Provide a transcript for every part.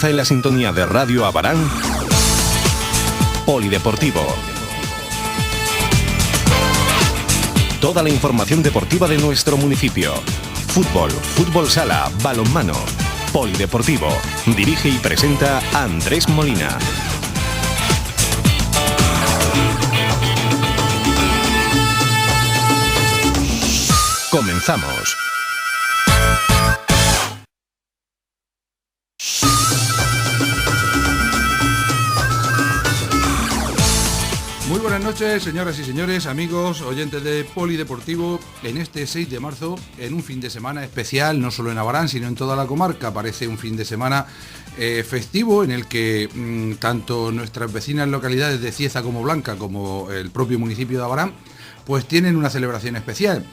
En la sintonía de Radio Abarán, Polideportivo. Toda la información deportiva de nuestro municipio. Fútbol, fútbol sala, balonmano. Polideportivo. Dirige y presenta Andrés Molina. Comenzamos. Muy buenas noches, señoras y señores, amigos, oyentes de Polideportivo, en este 6 de marzo, en un fin de semana especial, no solo en Abarán, sino en toda la comarca. Parece un fin de semana festivo en el que tanto nuestras vecinas localidades de Cieza como Blanca, como el propio municipio de Abarán, pues tienen una celebración especial.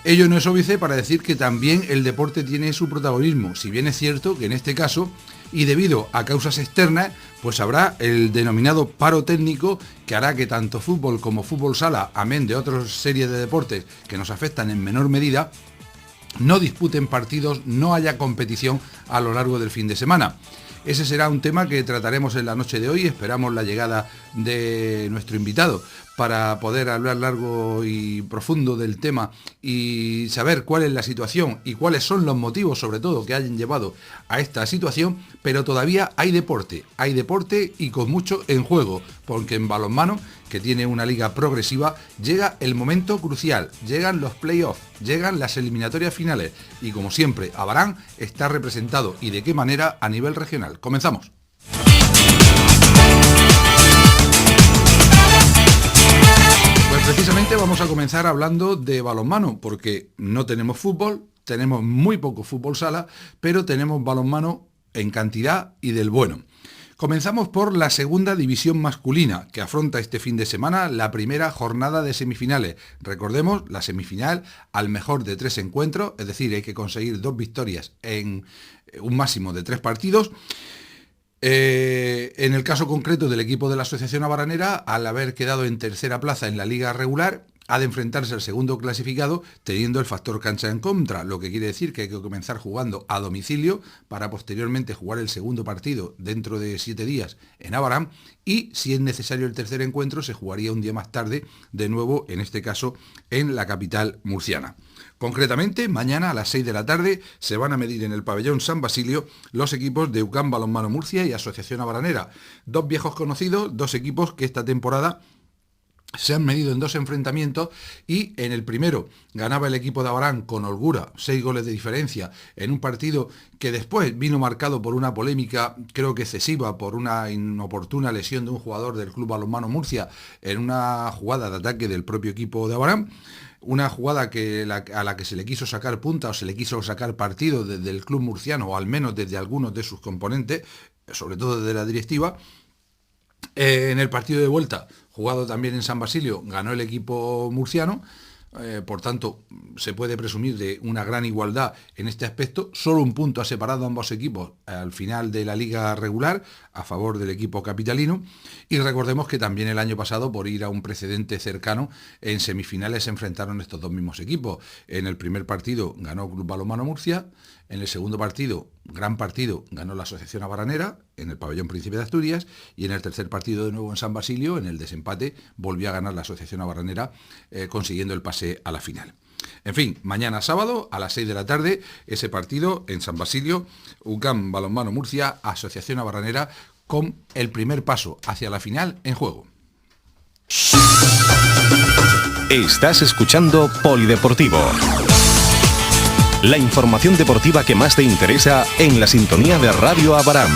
Ello no es óbice para decir que también el deporte tiene su protagonismo, si bien es cierto que en este caso, y debido a causas externas, pues habrá el denominado paro técnico que hará que tanto fútbol como fútbol sala, amén de otras series de deportes que nos afectan en menor medida, no disputen partidos, no haya competición a lo largo del fin de semana. Ese será un tema que trataremos en la noche de hoy. Esperamos la llegada de nuestro invitado para poder hablar largo y profundo del tema y saber cuál es la situación y cuáles son los motivos, sobre todo, que hayan llevado a esta situación. Pero todavía hay deporte y con mucho en juego, porque en balonmano, que tiene una liga progresiva, llega el momento crucial, llegan los playoffs, llegan las eliminatorias finales y, como siempre, Abarán está representado, y de qué manera, a nivel regional. Comenzamos. Pues precisamente vamos a comenzar hablando de balonmano, porque no tenemos fútbol, tenemos muy poco fútbol sala, pero tenemos balonmano en cantidad y del bueno. Comenzamos por la segunda división masculina, que afronta este fin de semana la primera jornada de semifinales. Recordemos, la semifinal al mejor de 3 encuentros, es decir, hay que conseguir 2 victorias en un máximo de 3 partidos. En el caso concreto del equipo de la Asociación Abaranera, al haber quedado en tercera plaza en la liga regular, ha de enfrentarse al segundo clasificado teniendo el factor cancha en contra, lo que quiere decir que hay que comenzar jugando a domicilio para posteriormente jugar el segundo partido dentro de 7 días en Abarán, y si es necesario el tercer encuentro se jugaría un día más tarde, de nuevo en este caso en la capital murciana. Concretamente, mañana a las 6 de la tarde se van a medir en el pabellón San Basilio los equipos de UCAM Balonmano Murcia y Asociación Abaranera, 2 viejos conocidos, 2 equipos que esta temporada se han medido en 2 enfrentamientos, y en el primero ganaba el equipo de Abarán con holgura, 6 goles de diferencia, en un partido que después vino marcado por una polémica, creo que excesiva, por una inoportuna lesión de un jugador del Club Balonmano Murcia en una jugada de ataque del propio equipo de Abarán. Una jugada a la que se le quiso sacar punta o se le quiso sacar partido desde el club murciano, o al menos desde algunos de sus componentes, sobre todo desde la directiva. En el partido de vuelta, jugado también en San Basilio, ganó el equipo murciano. Por tanto, se puede presumir de una gran igualdad en este aspecto. Solo un punto ha separado a ambos equipos al final de la liga regular a favor del equipo capitalino. Y recordemos que también el año pasado, por ir a un precedente cercano, en semifinales se enfrentaron estos 2 mismos equipos. En el primer partido ganó Club Balonmano Murcia. En el segundo partido, gran partido, ganó la Asociación Abaranera en el pabellón Príncipe de Asturias, y en el tercer partido de nuevo en San Basilio, en el desempate, volvió a ganar la Asociación Abaranera, consiguiendo el pase a la final. En fin, mañana sábado a las 6 de la tarde, ese partido en San Basilio, UCAM Balonmano Murcia, Asociación Abaranera, con el primer paso hacia la final en juego. Estás escuchando Polideportivo. La información deportiva que más te interesa en la sintonía de Radio Abarán.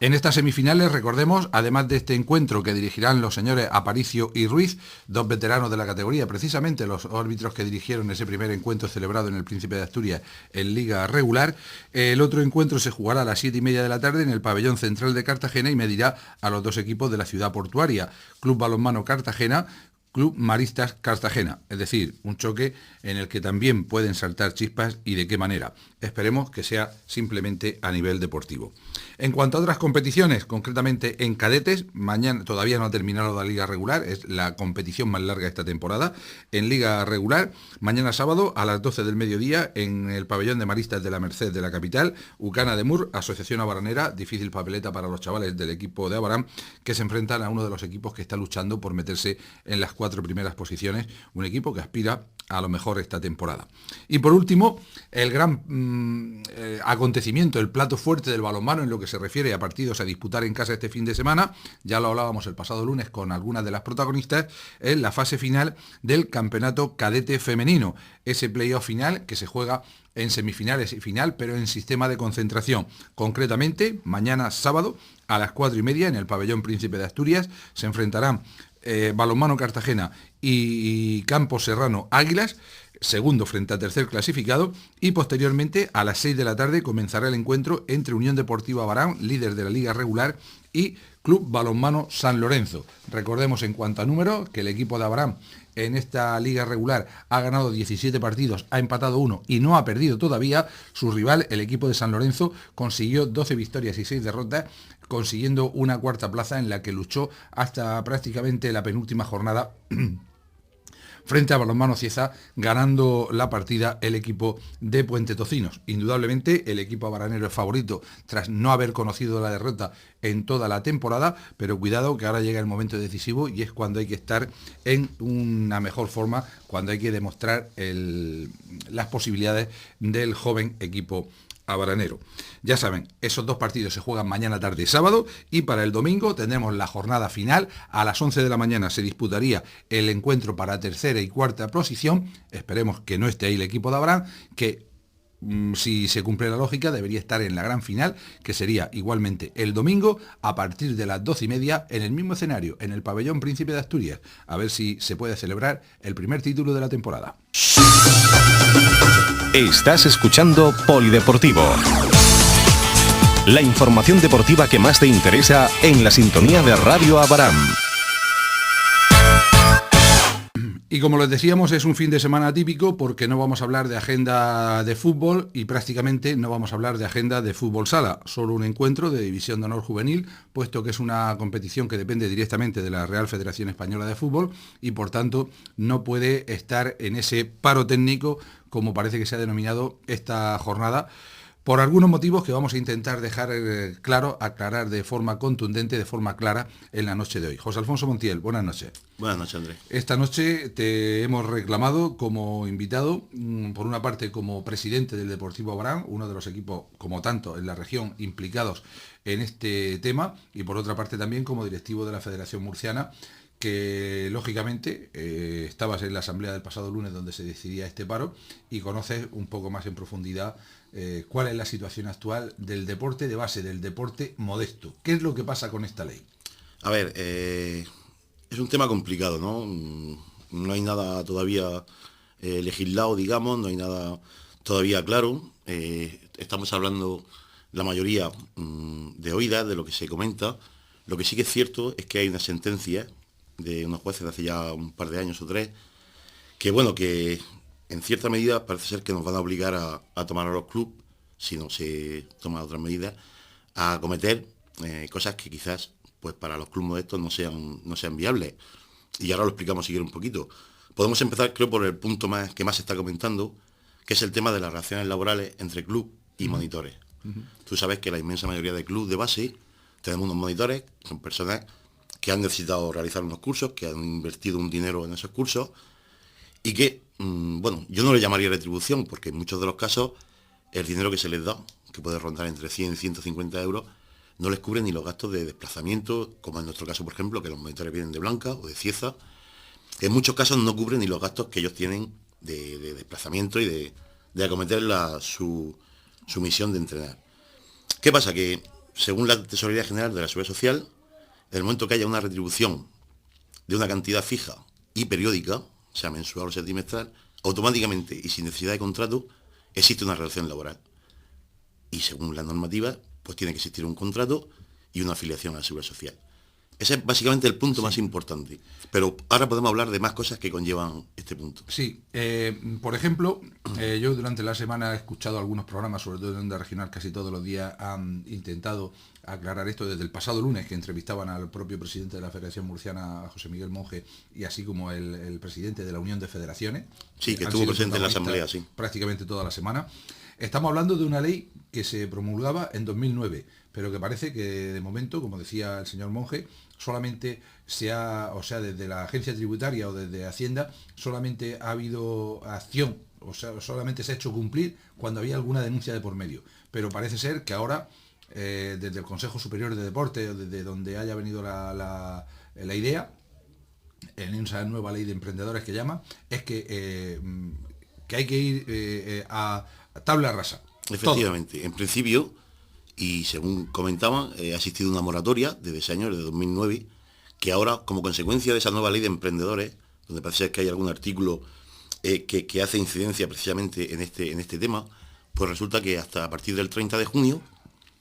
En estas semifinales, recordemos, además de este encuentro que dirigirán los señores Aparicio y Ruiz, 2 veteranos de la categoría, precisamente los árbitros que dirigieron ese primer encuentro celebrado en el Príncipe de Asturias en liga regular. El otro encuentro se jugará a las 7:30 de la tarde en el pabellón central de Cartagena y medirá a los 2 equipos de la ciudad portuaria, Club Balonmano Cartagena, Club Maristas Cartagena, es decir, un choque en el que también pueden saltar chispas, y de qué manera. esperemos que sea simplemente a nivel deportivo. En cuanto a otras competiciones, concretamente en cadetes, mañana todavía no ha terminado la liga regular, es la competición más larga de esta temporada. En liga regular, mañana sábado a las 12 del mediodía, en el pabellón de Maristas de la Merced de la capital, Ucana de Mur, Asociación Abaranera, difícil papeleta para los chavales del equipo de Abarán, que se enfrentan a uno de los equipos que está luchando por meterse en las 4 primeras posiciones, un equipo que aspira a lo mejor esta temporada. Y por último, el gran acontecimiento, el plato fuerte del balonmano en lo que se refiere a partidos a disputar en casa este fin de semana, ya lo hablábamos el pasado lunes con algunas de las protagonistas, es la fase final del campeonato cadete femenino, ese playoff final que se juega en semifinales y final, pero en sistema de concentración. Concretamente, mañana sábado a las 4:30 en el pabellón Príncipe de Asturias se enfrentarán Balonmano Cartagena y Campos Serrano Águilas, segundo frente a tercer clasificado, y posteriormente a las 6 de la tarde comenzará el encuentro entre Unión Deportiva Abarán, líder de la liga regular, y Club Balonmano San Lorenzo. Recordemos en cuanto a números que el equipo de Abarán en esta liga regular ha ganado 17 partidos, ha empatado 1 y no ha perdido todavía. Su rival, el equipo de San Lorenzo, consiguió 12 victorias y 6 derrotas, consiguiendo una cuarta plaza en la que luchó hasta prácticamente la penúltima jornada frente a Balonmano Cieza, ganando la partida el equipo de Puente Tocinos. Indudablemente el equipo abaranero es favorito tras no haber conocido la derrota en toda la temporada, pero cuidado que ahora llega el momento decisivo y es cuando hay que estar en una mejor forma, cuando hay que demostrar las posibilidades del joven equipo abaranero. Ya saben, esos 2 partidos se juegan mañana, tarde y sábado, y para el domingo tendremos la jornada final. A las 11 de la mañana se disputaría el encuentro para tercera y cuarta posición. Esperemos que no esté ahí el equipo de Abarán, que si se cumple la lógica debería estar en la gran final, que sería igualmente el domingo a partir de las 12:30 en el mismo escenario, en el pabellón Príncipe de Asturias, a ver si se puede celebrar el primer título de la temporada. Estás escuchando Polideportivo. La información deportiva que más te interesa en la sintonía de Radio Abarán. Y como les decíamos, es un fin de semana atípico porque no vamos a hablar de agenda de fútbol y prácticamente no vamos a hablar de agenda de fútbol sala, solo un encuentro de División de Honor Juvenil, puesto que es una competición que depende directamente de la Real Federación Española de Fútbol y por tanto no puede estar en ese paro técnico como parece que se ha denominado esta jornada, por algunos motivos que vamos a intentar dejar aclarar de forma contundente, de forma clara en la noche de hoy. José Alfonso Montiel, buenas noches. Buenas noches, Andrés. Esta noche te hemos reclamado como invitado, por una parte como presidente del Deportivo Abarán, uno de los equipos como tanto en la región implicados en este tema, y por otra parte también como directivo de la Federación Murciana, que lógicamente estabas en la asamblea del pasado lunes donde se decidía este paro y conoces un poco más en profundidad cuál es la situación actual del deporte de base, del deporte modesto. ¿Qué es lo que pasa con esta ley? A ver, es un tema complicado, ¿no? No hay nada todavía legislado, digamos, no hay nada todavía claro. Estamos hablando la mayoría de oídas, de lo que se comenta. Lo que sí que es cierto es que hay una sentencia de unos jueces de hace ya un par de años o 3, que bueno, que en cierta medida parece ser que nos van a obligar a tomar a los clubes, si no se toman otras medidas, a cometer cosas que quizás pues para los clubes modestos no sean viables. Y ahora lo explicamos si quiere un poquito. Podemos empezar, creo, por el punto que más se está comentando, que es el tema de las relaciones laborales entre club y monitores. Tú sabes que la inmensa mayoría de clubes de base tenemos unos monitores, son personas que han necesitado realizar unos cursos, que han invertido un dinero en esos cursos y que, bueno, yo no le llamaría retribución porque en muchos de los casos el dinero que se les da, que puede rondar entre 100 y 150 euros, no les cubre ni los gastos de desplazamiento, como en nuestro caso, por ejemplo, que los monitores vienen de Blanca o de Cieza. En muchos casos no cubren ni los gastos que ellos tienen de desplazamiento y de acometer su misión de entrenar. ¿Qué pasa? Que según la Tesorería General de la Seguridad Social, en el momento que haya una retribución de una cantidad fija y periódica, sea mensual o sea trimestral, automáticamente y sin necesidad de contrato, existe una relación laboral. Y según la normativa, pues tiene que existir un contrato y una afiliación a la Seguridad Social. Ese es básicamente el punto más importante. Pero ahora podemos hablar de más cosas que conllevan este punto. Sí, por ejemplo, yo durante la semana he escuchado algunos programas, sobre todo en Onda Regional, casi todos los días han intentado aclarar esto desde el pasado lunes, que entrevistaban al propio presidente de la Federación Murciana, José Miguel Monge, y así como el presidente de la Unión de Federaciones. Sí, que estuvo presente en la asamblea, sí. Prácticamente toda la semana. Estamos hablando de una ley que se promulgaba en 2009, pero que parece que de momento, como decía el señor Monge, solamente desde la agencia tributaria o desde Hacienda, solamente ha habido acción, o sea, solamente se ha hecho cumplir cuando había alguna denuncia de por medio. Pero parece ser que ahora, desde el Consejo Superior de Deporte, o desde donde haya venido la idea, en esa nueva ley de emprendedores que llama, es que hay que ir a tabla rasa. Efectivamente, todo. En principio, y según comentaban, ha existido una moratoria desde ese año, desde 2009, que ahora, como consecuencia de esa nueva ley de emprendedores, donde parece ser que hay algún artículo que hace incidencia precisamente en este tema, pues resulta que hasta a partir del 30 de junio,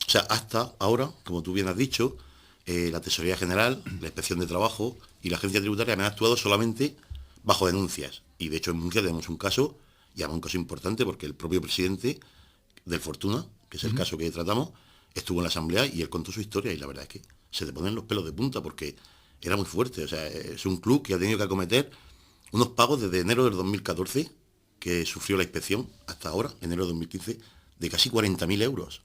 o sea, hasta ahora, como tú bien has dicho, la Tesorería General, la Inspección de Trabajo y la Agencia Tributaria han actuado solamente bajo denuncias. Y de hecho en Murcia tenemos un caso, y además un caso importante, porque el propio presidente del Fortuna, que es el caso que tratamos, estuvo en la asamblea y él contó su historia, y la verdad es que se te ponen los pelos de punta porque era muy fuerte. O sea, es un club que ha tenido que acometer unos pagos desde enero del 2014, que sufrió la inspección, hasta ahora, enero de 2015, de casi 40.000 euros,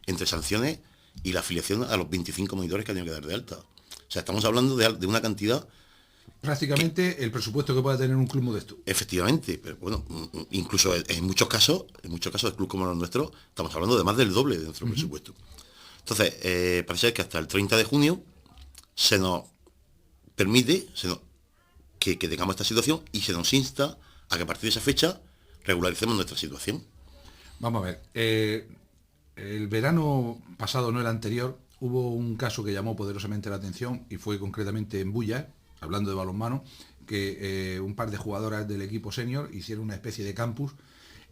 entre sanciones y la afiliación a los 25 monitores que ha tenido que dar de alta. O sea, estamos hablando de una cantidad... Prácticamente el presupuesto que pueda tener un club modesto. Efectivamente, pero bueno, incluso en muchos casos de clubes como los nuestros, estamos hablando de más del doble de nuestro presupuesto. Entonces, parece que hasta el 30 de junio se nos permite que tengamos esta situación y se nos insta a que a partir de esa fecha regularicemos nuestra situación. Vamos a ver, el verano pasado, no el anterior, hubo un caso que llamó poderosamente la atención y fue concretamente en Bulla, hablando de balonmano, que un par de jugadoras del equipo senior hicieron una especie de campus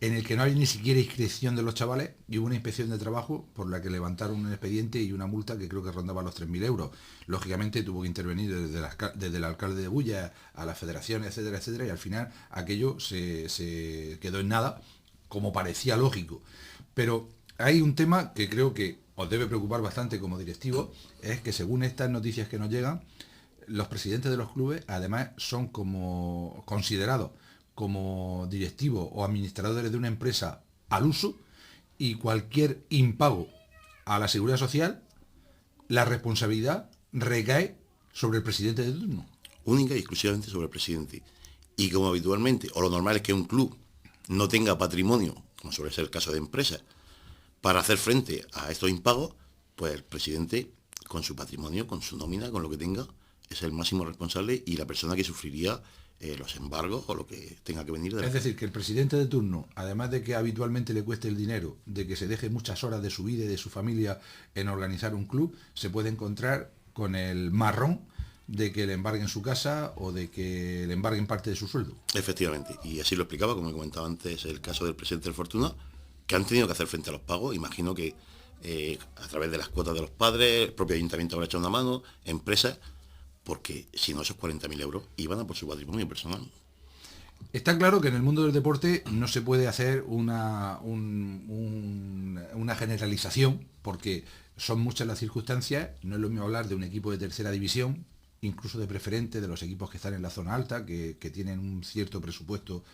en el que no había ni siquiera inscripción de los chavales y hubo una inspección de trabajo por la que levantaron un expediente y una multa que creo que rondaba los 3.000 euros. Lógicamente tuvo que intervenir desde el alcalde de Bulla a la federación, etcétera, etcétera, y al final aquello se quedó en nada, como parecía lógico. Pero hay un tema que creo que os debe preocupar bastante como directivo, es que según estas noticias que nos llegan, los presidentes de los clubes además son como considerados como directivos o administradores de una empresa al uso, y cualquier impago a la seguridad social, la responsabilidad recae sobre el presidente de turno. Única y exclusivamente sobre el presidente. Y como habitualmente, o lo normal es que un club no tenga patrimonio, como suele ser el caso de empresas, para hacer frente a estos impagos, pues el presidente, con su patrimonio, con su nómina, con lo que tenga, es el máximo responsable y la persona que sufriría los embargos o lo que tenga que venir de la... Es decir, que el presidente de turno, además de que habitualmente le cueste el dinero, de que se deje muchas horas de su vida y de su familia en organizar un club, se puede encontrar con el marrón de que le embarguen su casa o de que le embarguen parte de su sueldo. Efectivamente, y así lo explicaba, como he comentado antes, el caso del presidente del Fortuna, que han tenido que hacer frente a los pagos. Imagino que a través de las cuotas de los padres, el propio ayuntamiento habrá echado una mano, empresas, porque si no, esos 40.000 euros iban a por su patrimonio personal. Está claro que en el mundo del deporte no se puede hacer una generalización, porque son muchas las circunstancias. No es lo mismo hablar de un equipo de tercera división, incluso de preferente, de los equipos que están en la zona alta, que tienen un cierto presupuesto,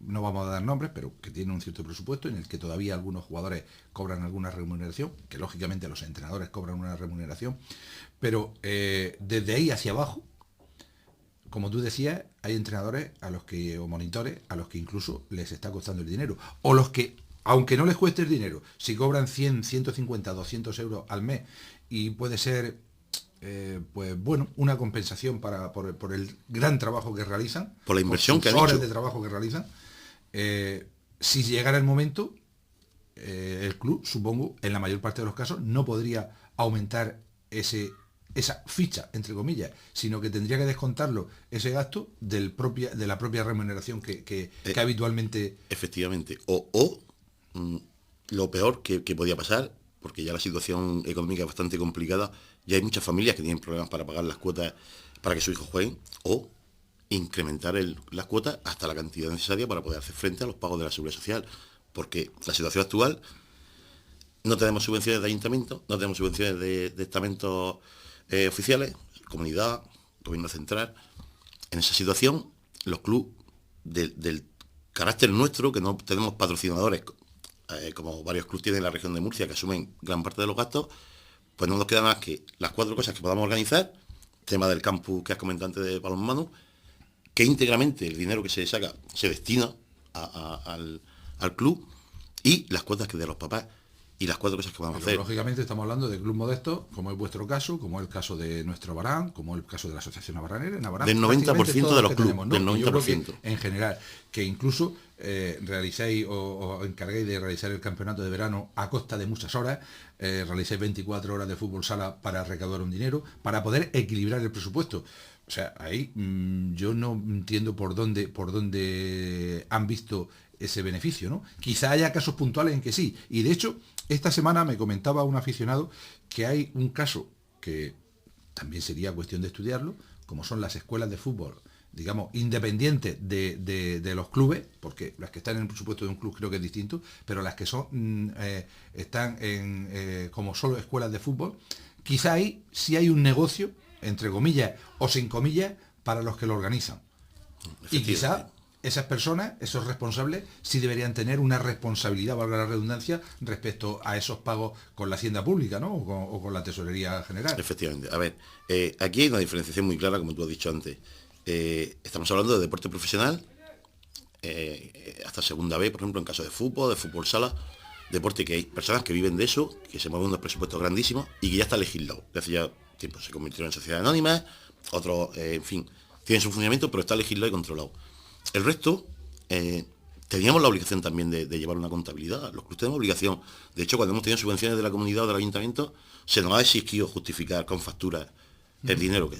no vamos a dar nombres, pero que tienen un cierto presupuesto en el que todavía algunos jugadores cobran alguna remuneración, que lógicamente los entrenadores cobran una remuneración, pero desde ahí hacia abajo, como tú decías, hay entrenadores o monitores a los que incluso les está costando el dinero, o los que, aunque no les cueste el dinero, si cobran 100, 150, 200 euros al mes, y puede ser pues bueno, una compensación por el gran trabajo que realizan, por la inversión que han horas hecho de trabajo que realizan, si llegara el momento, el club, supongo, en la mayor parte de los casos, no podría aumentar esa ficha, entre comillas, sino que tendría que descontarlo, ese gasto, de la propia remuneración que habitualmente... Efectivamente. Lo peor que podía pasar, porque ya la situación económica es bastante complicada, ya hay muchas familias que tienen problemas para pagar las cuotas para que sus hijos jueguen, o incrementar las cuotas hasta la cantidad necesaria para poder hacer frente a los pagos de la Seguridad Social, porque la situación actual, no tenemos subvenciones de ayuntamientos, no tenemos subvenciones de estamentos oficiales, comunidad, gobierno central. En esa situación, los clubes del carácter nuestro, que no tenemos patrocinadores, como varios clubes tienen en la región de Murcia, que asumen gran parte de los gastos, pues no nos queda más que las 4 cosas que podamos organizar, tema del campus que has comentado antes de balonmano, que íntegramente el dinero que se saca se destina al club, y las cuotas que de los papás, y las 4 cosas que podamos hacer. Lógicamente estamos hablando de club modestos, como es vuestro caso, como es el caso de nuestro Abarán, como es el caso de la Asociación Abaranera. En Abarán, del 90% de los clubes, tenemos, ¿no? del 90%. Yo creo que, en general, que incluso realicéis o encarguéis de realizar el campeonato de verano a costa de muchas horas, realicéis 24 horas de fútbol sala para recaudar un dinero, para poder equilibrar el presupuesto. O sea, ahí yo no entiendo por dónde han visto ese beneficio, ¿no? Quizá haya casos puntuales en que sí. Y de hecho, esta semana me comentaba un aficionado que hay un caso que también sería cuestión de estudiarlo, como son las escuelas de fútbol, digamos, independientes de los clubes, porque las que están en el presupuesto de un club creo que es distinto, pero las que son están como solo escuelas de fútbol, quizá ahí sí hay un negocio, entre comillas o sin comillas, para los que lo organizan. Y quizá esas personas, esos responsables, sí deberían tener una responsabilidad, valga la redundancia, respecto a esos pagos con la hacienda pública, ¿no? O con la tesorería general. Efectivamente. A ver, aquí hay una diferenciación muy clara, como tú has dicho antes. Estamos hablando de deporte profesional, hasta segunda B, por ejemplo, en caso de fútbol sala, deporte que hay personas que viven de eso, que se mueven unos presupuestos grandísimos y que ya está legislado. De hace ya tiempo se convirtieron en sociedades anónimas, otros, en fin, tienen su funcionamiento, pero está legislado y controlado. El resto, teníamos la obligación también de llevar una contabilidad. Los clubes tenemos obligación. De hecho, cuando hemos tenido subvenciones de la comunidad o del ayuntamiento, se nos ha exigido justificar con facturas el dinero que...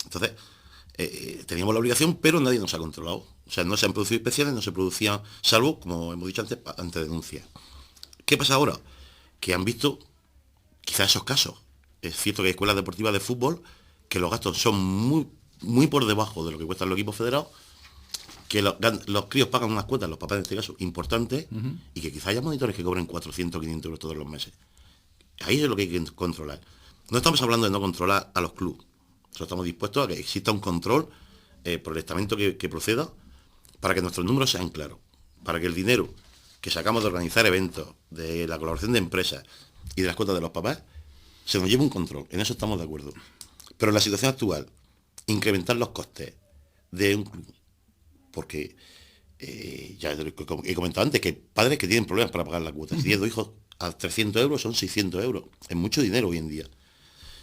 Entonces, teníamos la obligación, pero nadie nos ha controlado. O sea, no se han producido inspecciones, no se producían, salvo, como hemos dicho antes, ante denuncias. ¿Qué pasa ahora? Que han visto quizás esos casos. Es cierto que hay escuelas deportivas de fútbol que los gastos son muy por debajo de lo que cuestan los equipos federados, que los críos pagan unas cuotas, los papás en este caso, importantes, y que quizá haya monitores que cobren 400 o 500 euros todos los meses. Ahí es lo que hay que controlar. No estamos hablando de no controlar a los clubes. Nosotros estamos dispuestos a que exista un control por el estamento que proceda, para que nuestros números sean claros, para que el dinero que sacamos de organizar eventos, de la colaboración de empresas y de las cuotas de los papás, se nos lleve un control. En eso estamos de acuerdo. Pero en la situación actual, incrementar los costes de un club, porque ya he comentado antes que hay padres que tienen problemas para pagar la cuota. Si tienen 2 hijos a 300 euros, son 600 euros. Es mucho dinero hoy en día.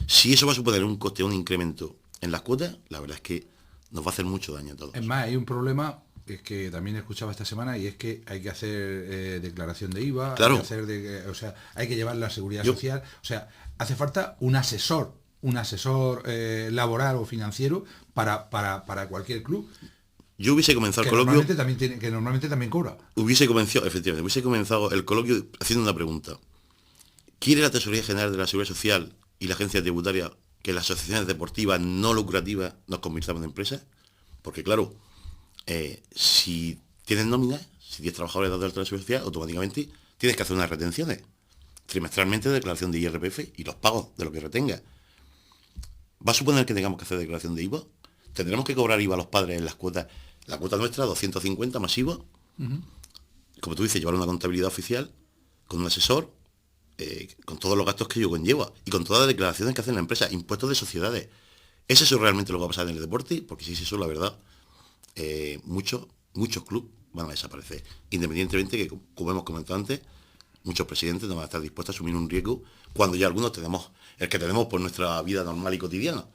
Si eso va a suponer un coste, un incremento en las cuotas, la verdad es que nos va a hacer mucho daño a todos. Es más, hay un problema que es que también escuchaba esta semana, y es que hay que hacer declaración de IVA, claro. Hay que hacer o sea, hay que llevar la seguridad social, o sea, hace falta un asesor laboral o financiero para cualquier club. Yo hubiese comenzado el coloquio... Que normalmente también cobra. Hubiese comenzado el coloquio haciendo una pregunta. ¿Quiere la Tesorería General de la Seguridad Social y la Agencia Tributaria que las asociaciones deportivas no lucrativas nos convirtamos en empresas? Porque claro, si tienes nóminas, si tienes trabajadores dados de alta de la Seguridad Social, automáticamente tienes que hacer unas retenciones. Trimestralmente de declaración de IRPF y los pagos de lo que retenga. ¿Va a suponer que tengamos que hacer declaración de IVA? ¿Tendremos que cobrar IVA a los padres en las cuotas? La cuota nuestra, 250 más IVA. Como tú dices, llevar una contabilidad oficial con un asesor, con todos los gastos que ello conlleva y con todas las declaraciones que hacen la empresa, impuestos de sociedades. ¿Es eso realmente lo que va a pasar en el deporte? Porque si es eso, la verdad, muchos clubes van a desaparecer. Independientemente que, como hemos comentado antes, muchos presidentes no van a estar dispuestos a asumir un riesgo cuando ya algunos tenemos el que tenemos por nuestra vida normal y cotidiana.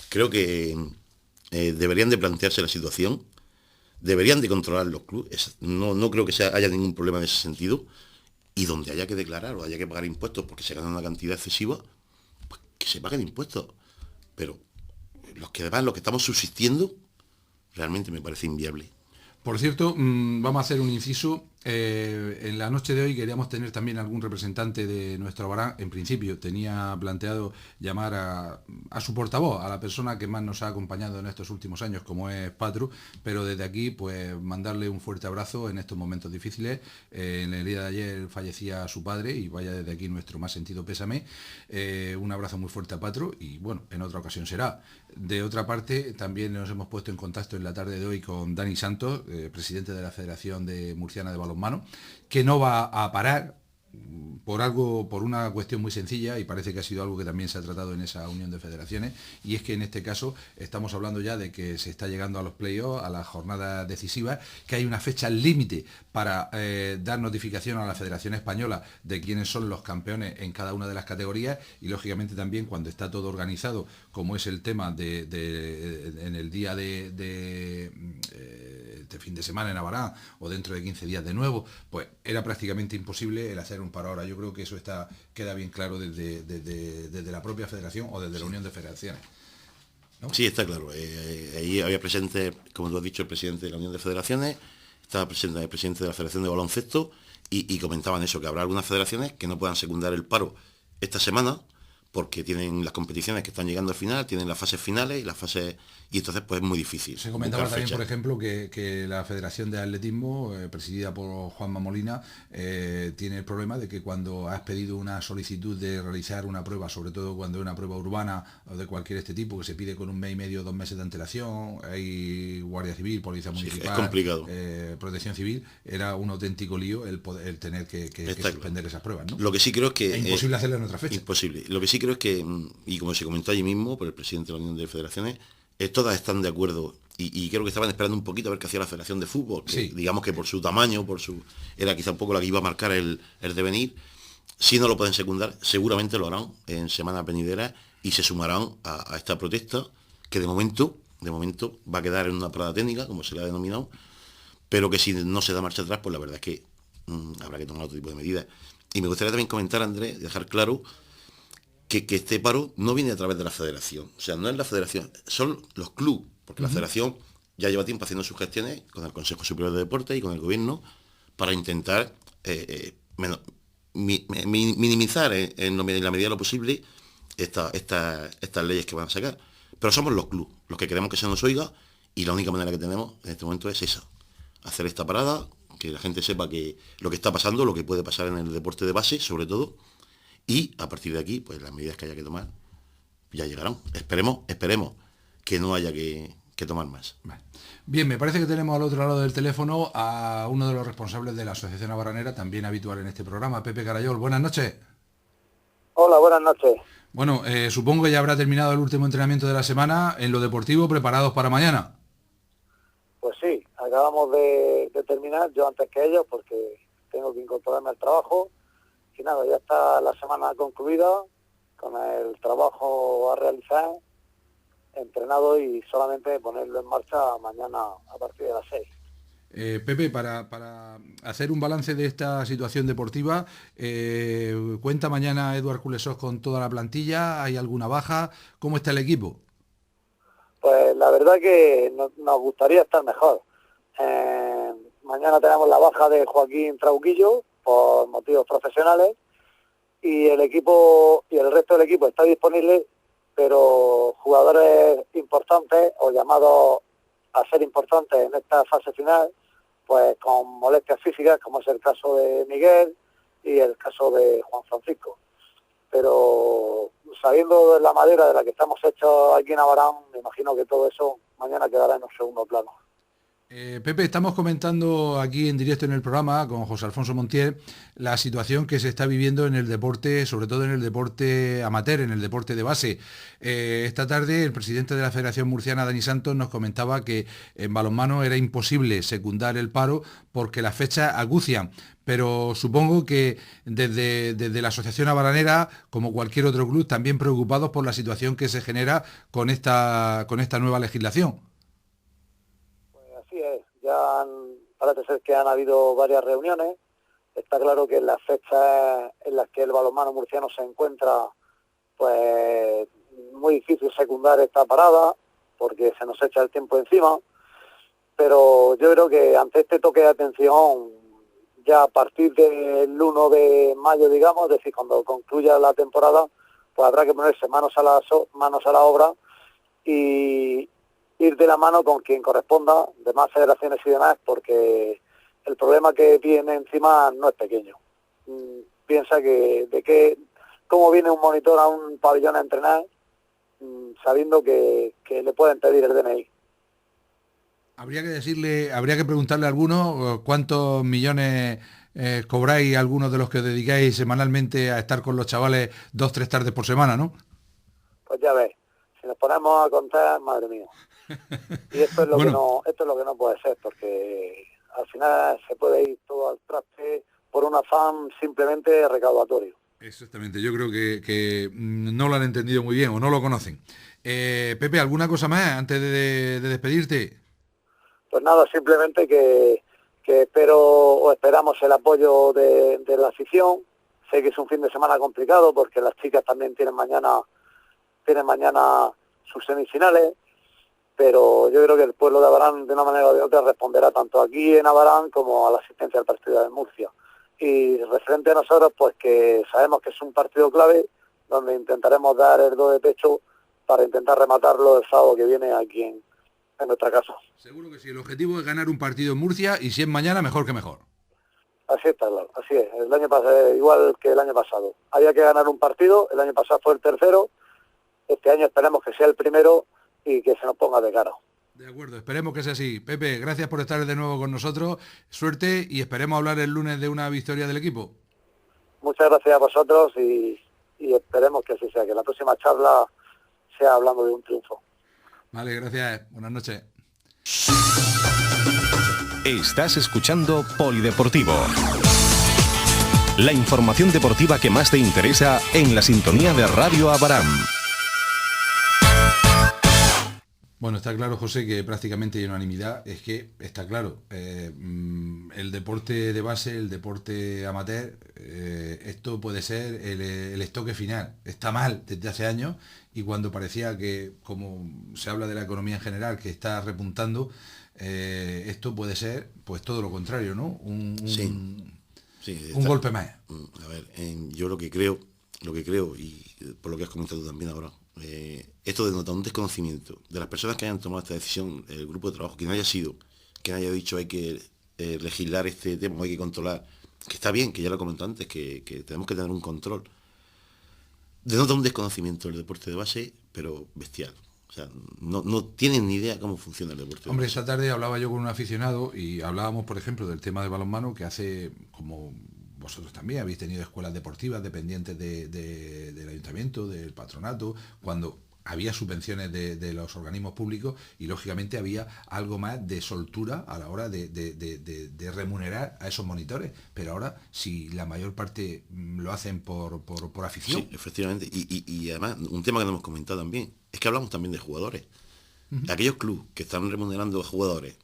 Creo que deberían de plantearse la situación, deberían de controlar los clubes. No creo que haya ningún problema en ese sentido, y donde haya que declarar o haya que pagar impuestos porque se gana una cantidad excesiva, pues que se paguen impuestos. Pero los que estamos subsistiendo, realmente me parece inviable. Por cierto, vamos a hacer un inciso. En la noche de hoy queríamos tener también algún representante de nuestro Abarán. En principio tenía planteado llamar a su portavoz, a la persona que más nos ha acompañado en estos últimos años, como es Patru, pero desde aquí pues mandarle un fuerte abrazo en estos momentos difíciles. En el día de ayer fallecía su padre y vaya desde aquí nuestro más sentido pésame. Un abrazo muy fuerte a Patru y bueno, en otra ocasión será. De otra parte, también nos hemos puesto en contacto en la tarde de hoy con Dani Santos, presidente de la Federación Murciana de Balonmano, que no va a parar por una cuestión muy sencilla, y parece que ha sido algo que también se ha tratado en esa unión de federaciones, y es que en este caso estamos hablando ya de que se está llegando a los playoffs, a las jornadas decisivas, que hay una fecha límite para dar notificación a la Federación Española de quiénes son los campeones en cada una de las categorías, y lógicamente también cuando está todo organizado, como es el tema en el día de este fin de semana en Abarán o dentro de 15 días de nuevo, pues era prácticamente imposible el hacer un paro ahora. Yo creo que eso queda bien claro desde la propia federación o desde la Unión de Federaciones, ¿no? Sí, está claro. Ahí había presente, como tú has dicho, el presidente de la Unión de Federaciones, estaba presente el presidente de la Federación de Baloncesto y comentaban eso, que habrá algunas federaciones que no puedan secundar el paro esta semana porque tienen las competiciones que están llegando al final, tienen las fases finales y entonces pues es muy difícil. Se comentaba también, por ejemplo, que la Federación de Atletismo, presidida por Juanma Molina, tiene el problema de que cuando has pedido una solicitud de realizar una prueba, sobre todo cuando es una prueba urbana o de cualquier este tipo, que se pide con 1 mes y medio, 2 meses de antelación, hay Guardia Civil, Policía Municipal, es complicado. Protección Civil, era un auténtico lío el tener que suspender esas pruebas, ¿no? Lo que sí creo es que... Es imposible hacerlo en otra fecha. Imposible. Lo que sí creo es que, y como se comentó allí mismo por el presidente de la Unión de Federaciones, todas están de acuerdo y creo que estaban esperando un poquito a ver qué hacía la Federación de Fútbol, que, sí, digamos que por su tamaño, era quizá un poco la que iba a marcar el devenir. Si no lo pueden secundar, seguramente lo harán en semanas venideras y se sumarán a esta protesta, que de momento va a quedar en una parada técnica, como se le ha denominado, pero que si no se da marcha atrás, pues la verdad es que habrá que tomar otro tipo de medidas. Y me gustaría también comentar, Andrés, dejar claro que este paro no viene a través de la federación. O sea, no es la federación, son los clubes, porque la federación ya lleva tiempo haciendo sus gestiones con el Consejo Superior de Deportes y con el gobierno para intentar minimizar en la medida de lo posible estas leyes que van a sacar. Pero somos los clubes los que queremos que se nos oiga y la única manera que tenemos en este momento es esa, hacer esta parada, que la gente sepa que lo que está pasando, lo que puede pasar en el deporte de base, sobre todo, y a partir de aquí, pues las medidas que haya que tomar ya llegarán. Esperemos que no haya que tomar más. Bien, me parece que tenemos al otro lado del teléfono a uno de los responsables de la Asociación Abaranera, también habitual en este programa, Pepe Carayol. Buenas noches. Hola, buenas noches. Bueno, supongo que ya habrá terminado el último entrenamiento de la semana en lo deportivo, preparados para mañana. Pues sí, acabamos de terminar, yo antes que ellos, porque tengo que incorporarme al trabajo. Y nada, ya está la semana concluida, con el trabajo a realizar, entrenado y solamente ponerlo en marcha mañana a partir de las 6. Pepe, para hacer un balance de esta situación deportiva, ¿cuenta mañana Eduard Culesós con toda la plantilla? ¿Hay alguna baja? ¿Cómo está el equipo? Pues la verdad que nos gustaría estar mejor. Mañana tenemos la baja de Joaquín Trauquillo por motivos profesionales y el equipo y el resto del equipo está disponible, pero jugadores importantes o llamados a ser importantes en esta fase final, pues con molestias físicas, como es el caso de Miguel y el caso de Juan Francisco. Pero sabiendo de la madera de la que estamos hechos aquí en Abarán, me imagino que todo eso mañana quedará en un segundo plano. Pepe, estamos comentando aquí en directo en el programa con José Alfonso Montiel la situación que se está viviendo en el deporte, sobre todo en el deporte amateur, en el deporte de base. Esta tarde el presidente de la Federación Murciana, Dani Santos, nos comentaba que en balonmano era imposible secundar el paro porque las fechas acucian. Pero supongo que desde la Asociación Abaranera, como cualquier otro club, también preocupados por la situación que se genera con esta nueva legislación. Así es, parece ser que han habido varias reuniones. Está claro que en las fechas en las que el balonmano murciano se encuentra, pues muy difícil secundar esta parada porque se nos echa el tiempo encima, pero yo creo que ante este toque de atención ya a partir del 1 de mayo, digamos, es decir, cuando concluya la temporada, pues habrá que ponerse manos a la obra y ir de la mano con quien corresponda, demás federaciones y demás, porque el problema que tiene encima no es pequeño. Piensa cómo viene un monitor a un pabellón a entrenar, sabiendo que le pueden pedir el DNI. Habría que preguntarle a alguno cuántos millones cobráis algunos de los que os dedicáis semanalmente a estar con los chavales 2-3 tardes por semana, ¿no? Pues ya ves, si nos ponemos a contar, madre mía. Y esto es lo Bueno. esto es lo que no puede ser, porque al final se puede ir todo al traste por un afán simplemente recaudatorio. Exactamente, yo creo que no lo han entendido muy bien o no lo conocen. Pepe, ¿alguna cosa más antes de despedirte? Pues nada, simplemente que espero o esperamos el apoyo de la afición. Sé que es un fin de semana complicado porque las chicas también tienen mañana sus semifinales, pero yo creo que el pueblo de Abarán de una manera o de otra responderá tanto aquí en Abarán como a la asistencia al partido de Murcia. Y referente a nosotros, pues que sabemos que es un partido clave donde intentaremos dar el do de pecho para intentar rematarlo el sábado que viene aquí en nuestra casa. Seguro que sí, el objetivo es ganar un partido en Murcia y si es mañana, mejor que mejor. Así está, claro, así es. El año pasado, igual que el año pasado. Había que ganar un partido, el año pasado fue el tercero, este año esperemos que sea el primero y que se nos ponga de cara. De acuerdo, esperemos que sea así. Pepe, gracias por estar de nuevo con nosotros, suerte y esperemos hablar el lunes de una victoria del equipo. Muchas gracias a vosotros y esperemos que así sea, que la próxima charla sea hablando de un triunfo. Vale, gracias. Buenas noches. Estás escuchando Polideportivo. La información deportiva que más te interesa en la sintonía de Radio Abarán. Bueno, está claro, José, que prácticamente hay unanimidad. Es que está claro, el deporte de base, el deporte amateur, esto puede ser el estoque final. Está mal desde hace años y cuando parecía que, como se habla de la economía en general, que está repuntando, esto puede ser pues todo lo contrario, ¿no? Sí, un golpe más. A ver, yo lo que creo, y por lo que has comentado también ahora, esto denota un desconocimiento de las personas que hayan tomado esta decisión, el grupo de trabajo, quien haya sido, quien haya dicho hay que legislar este tema, hay que controlar, que está bien, que ya lo comenté antes, que tenemos que tener un control. Denota un desconocimiento del deporte de base, pero bestial. O sea, no tienen ni idea cómo funciona el deporte. Hombre, esta tarde hablaba yo con un aficionado y hablábamos, por ejemplo, del tema de balonmano, que hace, como vosotros también habéis tenido escuelas deportivas dependientes del ayuntamiento, del patronato, cuando había subvenciones de los organismos públicos y lógicamente había algo más de soltura a la hora de remunerar a esos monitores. Pero ahora, si la mayor parte lo hacen por afición. Sí, efectivamente. Y además, un tema que no hemos comentado también, es que hablamos también de jugadores. Aquellos clubes que están remunerando a jugadores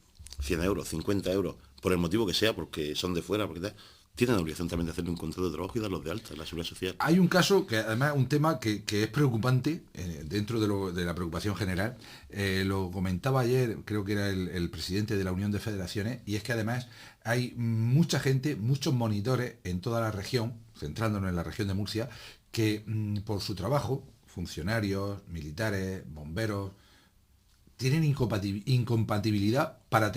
100 euros, 50 euros, por el motivo que sea, porque son de fuera, porque tal, tienen la obligación también de hacerle un contrato de trabajo y darlos de alta en la seguridad social. Hay un caso que además un tema que es preocupante dentro de la preocupación general. Lo comentaba ayer, creo que era el presidente de la Unión de Federaciones, y es que además hay mucha gente, muchos monitores en toda la región, centrándonos en la región de Murcia, que por su trabajo, funcionarios, militares, bomberos, tienen incompatibilidad para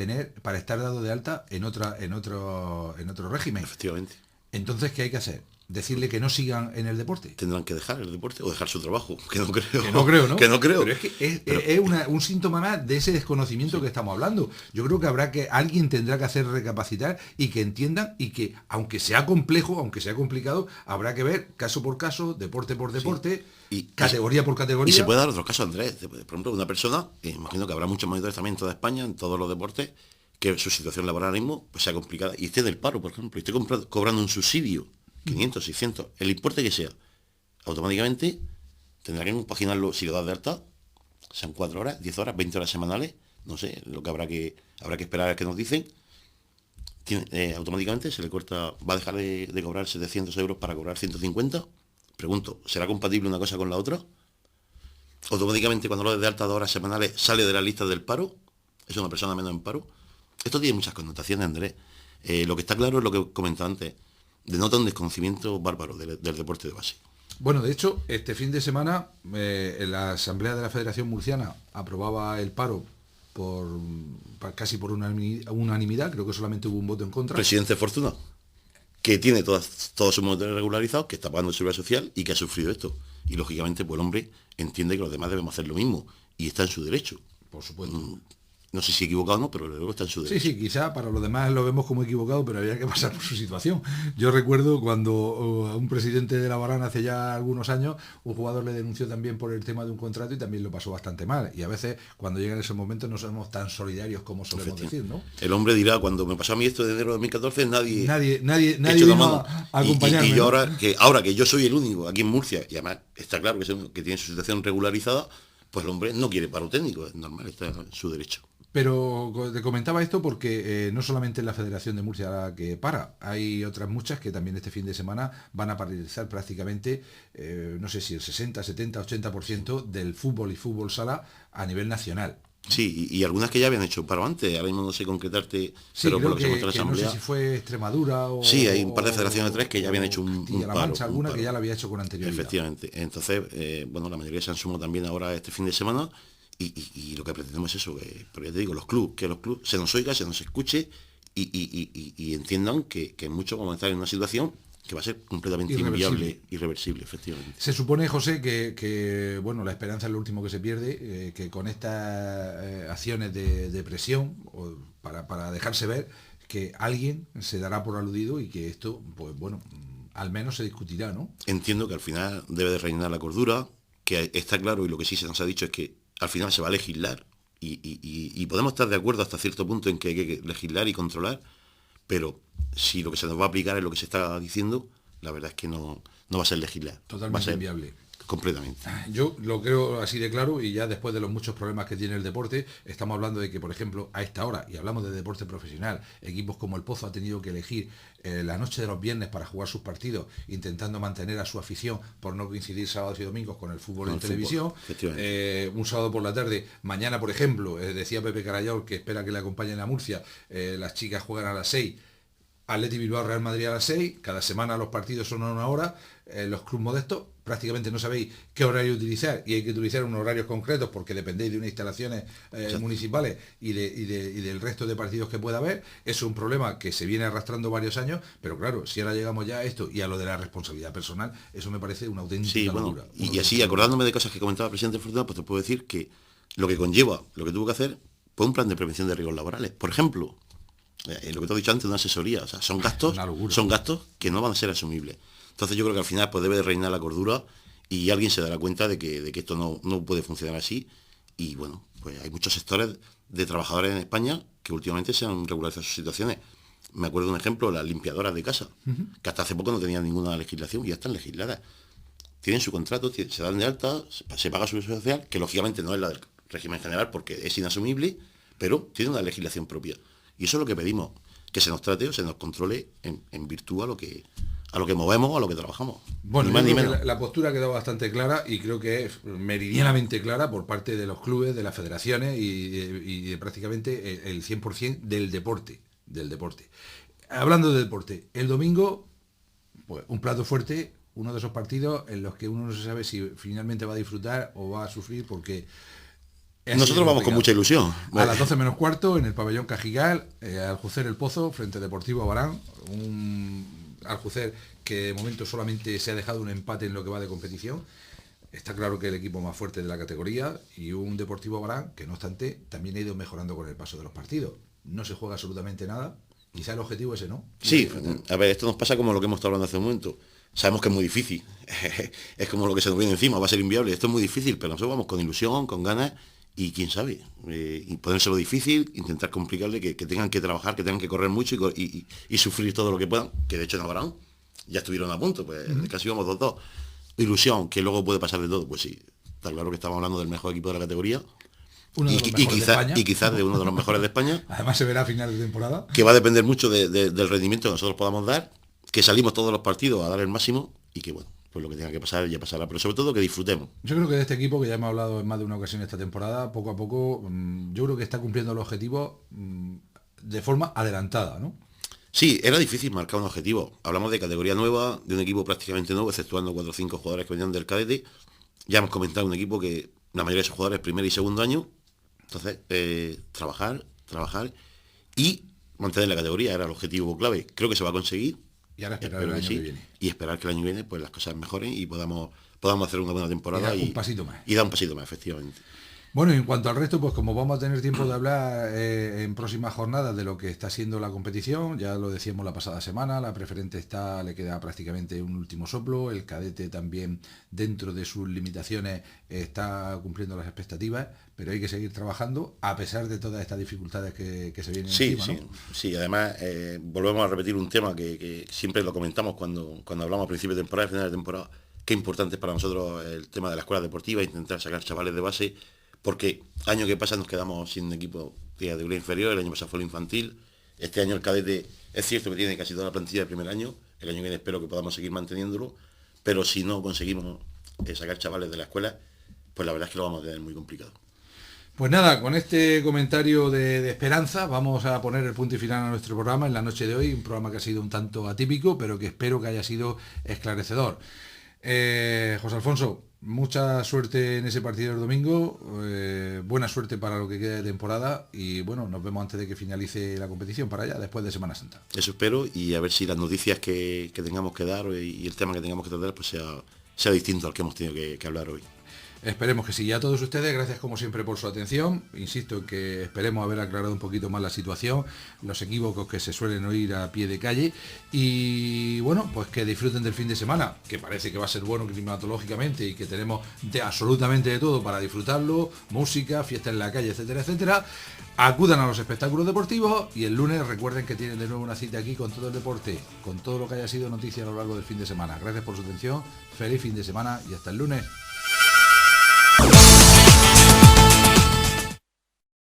estar dado de alta en otro régimen. Efectivamente. Entonces, ¿qué hay que hacer? Decirle que no sigan en el deporte. Tendrán que dejar el deporte o dejar su trabajo, que no creo. Que no creo, ¿no? Que no creo. Pero es que es un síntoma más de ese desconocimiento que estamos hablando. Yo creo que alguien tendrá que hacer recapacitar y que entiendan y que, aunque sea complejo, aunque sea complicado, habrá que ver caso por caso, deporte por deporte, categoría por categoría. Y se puede dar otro caso, Andrés. Por ejemplo, una persona, imagino que habrá muchos monitores también en toda España, en todos los deportes, que su situación laboral ahora mismo pues, sea complicada y esté del paro, por ejemplo, y esté cobrando un subsidio, 500, 600, el importe que sea, automáticamente tendrá que compaginarlo, si lo das de alta, sean 4 horas, 10 horas, 20 horas semanales, no sé, lo que habrá que esperar a ver qué nos dicen, automáticamente se le corta, va a dejar de cobrar 700 euros para cobrar 150. Pregunto, ¿será compatible una cosa con la otra? Automáticamente cuando lo des de alta 2 horas semanales sale de la lista del paro, es una persona menos en paro. Esto tiene muchas connotaciones, Andrés. Lo que está claro es lo que comentaba antes, denota un desconocimiento bárbaro del deporte de base. Bueno, de hecho, este fin de semana en la Asamblea de la Federación Murciana aprobaba el paro casi por unanimidad, creo que solamente hubo un voto en contra. Presidente Fortuna, que tiene todos sus motores regularizados, que está pagando seguridad social y que ha sufrido esto. Y lógicamente, pues el hombre entiende que los demás debemos hacer lo mismo y está en su derecho. Por supuesto. No sé si equivocado o no, pero luego está en su derecho. Sí, quizá para los demás lo vemos como equivocado, pero había que pasar por su situación. Yo recuerdo cuando a un presidente de la Varana hace ya algunos años, un jugador le denunció también por el tema de un contrato y también lo pasó bastante mal. Y a veces, cuando llegan esos momentos, no somos tan solidarios como solemos decir, ¿no? El hombre dirá, cuando me pasó a mí esto de enero de 2014, nadie vino a acompañarme. Y yo ahora que yo soy el único aquí en Murcia, y además está claro que tiene su situación regularizada, pues el hombre no quiere paro técnico, es normal, está en su derecho. Pero te comentaba esto porque no solamente en la Federación de Murcia la que para, hay otras muchas que también este fin de semana van a paralizar prácticamente, no sé si el 60, 70, 80% del fútbol y fútbol sala a nivel nacional. Sí, y algunas que ya habían hecho paro antes, ahora mismo no sé concretarte, sí, pero por lo que se muestra la asamblea. No sé si fue Extremadura o... Sí, hay un par de federaciones de tres que ya habían hecho un paro. Mancha, alguna que ya la había hecho con anterioridad. Efectivamente. Entonces, bueno, la mayoría se han sumado también ahora este fin de semana. Y lo que pretendemos es eso, pero ya te digo, que los clubes se nos oiga, se nos escuche y entiendan que muchos vamos a estar en una situación que va a ser completamente inviable, irreversible, efectivamente. Se supone, José, que bueno, la esperanza es lo último que se pierde, que con estas acciones de presión, para dejarse ver, que alguien se dará por aludido y que esto, pues bueno, al menos se discutirá, ¿no? Entiendo que al final debe de reinar la cordura, que está claro, y lo que sí se nos ha dicho es que al final se va a legislar y podemos estar de acuerdo hasta cierto punto en que hay que legislar y controlar, pero si lo que se nos va a aplicar es lo que se está diciendo, la verdad es que no va a ser legislar. Totalmente va a ser inviable. Completamente. Yo lo creo así de claro, y ya después de los muchos problemas que tiene el deporte, estamos hablando de que, por ejemplo, a esta hora, y hablamos de deporte profesional, equipos como el Pozo ha tenido que elegir la noche de los viernes para jugar sus partidos, intentando mantener a su afición por no coincidir sábados y domingos con el fútbol en televisión. Un sábado por la tarde, mañana, por ejemplo, decía Pepe Carayol que espera que le acompañen a Murcia, las chicas juegan a las 6, Atleti Bilbao, Real Madrid a las 6, cada semana los partidos son a 1 hora, los clubes modestos prácticamente no sabéis qué horario utilizar y hay que utilizar unos horarios concretos porque dependéis de unas instalaciones municipales y del resto de partidos que pueda haber. Es un problema que se viene arrastrando varios años, pero claro, si ahora llegamos ya a esto y a lo de la responsabilidad personal, eso me parece una auténtica locura. Y así, acordándome de cosas que comentaba el presidente Fortuna, pues te puedo decir que lo que conlleva, lo que tuvo que hacer, fue un plan de prevención de riesgos laborales. Por ejemplo, lo que te he dicho antes, una asesoría, o sea, son gastos que no van a ser asumibles. Entonces yo creo que al final pues debe de reinar la cordura y alguien se dará cuenta de que esto no puede funcionar así. Y bueno, pues hay muchos sectores de trabajadores en España que últimamente se han regularizado sus situaciones. Me acuerdo de un ejemplo, las limpiadoras de casa, que hasta hace poco no tenían ninguna legislación y ya están legisladas. Tienen su contrato, se dan de alta, se paga su seguridad social, que lógicamente no es la del régimen general porque es inasumible, pero tiene una legislación propia. Y eso es lo que pedimos, que se nos trate o se nos controle en virtud a lo que movemos o a lo que trabajamos. Bueno, ni más, ni menos. La postura ha quedado bastante clara y creo que es meridianamente clara por parte de los clubes, de las federaciones y de prácticamente el 100% del deporte. Hablando de deporte, el domingo, pues un plato fuerte, uno de esos partidos en los que uno no se sabe si finalmente va a disfrutar o va a sufrir porque... Nosotros vamos con mucha ilusión. A las 12 menos cuarto, en el pabellón Cajigal, Aljucer El Pozo, frente a Deportivo Abarán, un Aljucer que de momento solamente se ha dejado un empate en lo que va de competición. Está claro que el equipo más fuerte de la categoría y un Deportivo Abarán que no obstante también ha ido mejorando con el paso de los partidos. No se juega absolutamente nada, quizá el objetivo ese, ¿no? Sí, a ver, esto nos pasa como lo que hemos estado hablando hace un momento. Sabemos que es muy difícil, es como lo que se nos viene encima, va a ser inviable, esto es muy difícil, pero nosotros vamos con ilusión, con ganas. Y quién sabe, y ponérselo difícil, intentar complicarle, que tengan que trabajar, que tengan que correr mucho y sufrir todo lo que puedan, que de hecho no habrán, ya estuvieron a punto, pues casi íbamos 2-2. Ilusión, que luego puede pasar de todo, pues sí, está claro que estamos hablando del mejor equipo de la categoría, y quizás de uno de los mejores de España. Además se verá a final de temporada. Que va a depender mucho del rendimiento que nosotros podamos dar, que salimos todos los partidos a dar el máximo, y que bueno, pues lo que tenga que pasar ya pasará, pero sobre todo que disfrutemos. Yo creo que de este equipo, que ya hemos hablado en más de una ocasión esta temporada, poco a poco, yo creo que está cumpliendo el objetivo de forma adelantada, ¿no? Sí, era difícil marcar un objetivo. Hablamos de categoría nueva, de un equipo prácticamente nuevo, exceptuando 4 o 5 jugadores que venían del cadete. Ya hemos comentado un equipo que la mayoría de sus jugadores primer y segundo año. Entonces, trabajar y mantener la categoría era el objetivo clave. Creo que se va a conseguir. Y ahora esperar Espero el que año sí. que viene. Y esperar que el año que viene pues las cosas mejoren y podamos hacer una buena temporada. Y dar un pasito más. Y dar un pasito más, efectivamente. Bueno, y en cuanto al resto, pues como vamos a tener tiempo de hablar en próximas jornadas de lo que está siendo la competición, ya lo decíamos la pasada semana, la preferente le queda prácticamente un último soplo, el cadete también dentro de sus limitaciones está cumpliendo las expectativas, pero hay que seguir trabajando a pesar de todas estas dificultades que se vienen encima, ¿no? Sí, además volvemos a repetir un tema que siempre lo comentamos cuando hablamos a principio de temporada y final de temporada, qué importante es para nosotros el tema de la escuela deportiva, intentar sacar chavales de base, porque año que pasa nos quedamos sin equipo de categoría inferior, el año pasado fue el infantil, este año el cadete es cierto que tiene casi toda la plantilla del primer año, el año que viene espero que podamos seguir manteniéndolo, pero si no conseguimos sacar chavales de la escuela, pues la verdad es que lo vamos a tener muy complicado. Pues nada, con este comentario de esperanza vamos a poner el punto y final a nuestro programa en la noche de hoy, un programa que ha sido un tanto atípico, pero que espero que haya sido esclarecedor. José Alfonso, mucha suerte en ese partido del domingo, buena suerte para lo que queda de temporada y bueno, nos vemos antes de que finalice la competición para allá, después de Semana Santa. Eso espero y a ver si las noticias que tengamos que dar y el tema que tengamos que tratar pues sea distinto al que hemos tenido que hablar hoy. Esperemos que sí. Y a todos ustedes, gracias como siempre por su atención. Insisto en que esperemos haber aclarado un poquito más la situación, los equívocos que se suelen oír a pie de calle. Y bueno, pues que disfruten del fin de semana, que parece que va a ser bueno climatológicamente y que tenemos absolutamente de todo para disfrutarlo, música, fiesta en la calle, etcétera, etcétera. Acudan a los espectáculos deportivos y el lunes recuerden que tienen de nuevo una cita aquí con todo el deporte, con todo lo que haya sido noticia a lo largo del fin de semana. Gracias por su atención, feliz fin de semana y hasta el lunes.